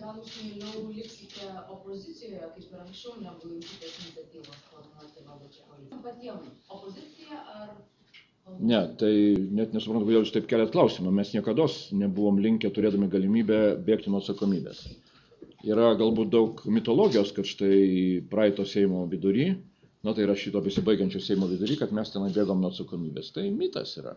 gal jūs mieliau liksite opozicijoje, kaip ir anksčiau, negu imsitės iniciatyvos formuoti valdančią koaliciją? Patiems opozicija ar... Ne, tai net nesuprantu, kodėl jūs taip keliat klausimą. Mes niekados nebuvom linkę, turėdami galimybę bėgti nuo atsakomybės. Yra galbūt daug mitologijos, kad štai praeito Seimo vidury, tai yra šito besibaigiančio Seimo vidury, kad mes tenai bėgom nuo atsakomybės. Tai mitas yra.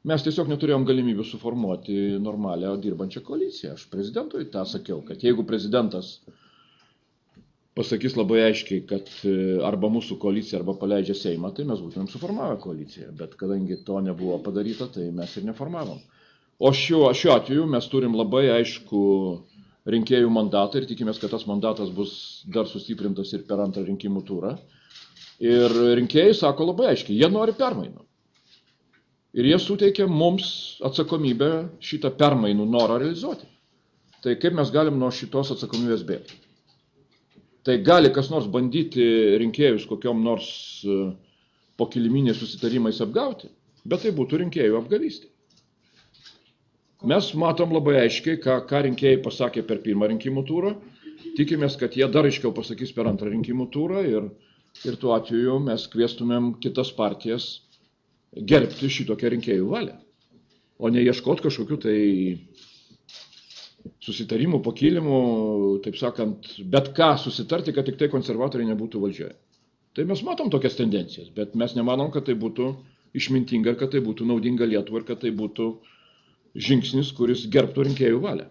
Mes tiesiog neturėjom galimybių suformuoti normalią dirbančią koaliciją. Aš prezidentui tą sakiau, kad jeigu prezidentas pasakys labai aiškiai, kad arba mūsų koalicija, arba paleidžia Seimą, tai mes būtumėm suformavę koaliciją. Bet kadangi to nebuvo padaryta, tai mes ir neformavom. O šiuo atveju mes turim labai aišku rinkėjų mandatą ir tikimės, kad tas mandatas bus dar sustiprintas ir per antrą rinkimų turą. Ir rinkėjai sako labai aiškiai, jie nori permainų. Ir jie suteikia mums atsakomybę šitą permainų norą realizuoti. Tai kaip mes galim nuo šitos atsakomybės bėgti? Tai gali kas nors bandyti rinkėjus kokiom nors pokiliminiais susitarimais apgauti, bet tai būtų rinkėjų apgavystė. Mes matom labai aiškiai, ką rinkėjai pasakė per pirmą rinkimų turą. Tikimės, kad jie dar aiškiau pasakys per antrą rinkimų turą ir tuo atveju mes kviestumėm kitas partijas gerbti šitokią rinkėjų valią, o ne ieškoti kažkokių tai susitarimų, pakilimų, taip sakant, bet ką susitarti, kad tik tai konservatoriai nebūtų valdžioje. Tai mes matom tokias tendencijas, bet mes nemanom, kad tai būtų išmintinga ir kad tai būtų naudinga Lietuvai ir kad tai būtų žingsnis, kuris gerbtų rinkėjų valią.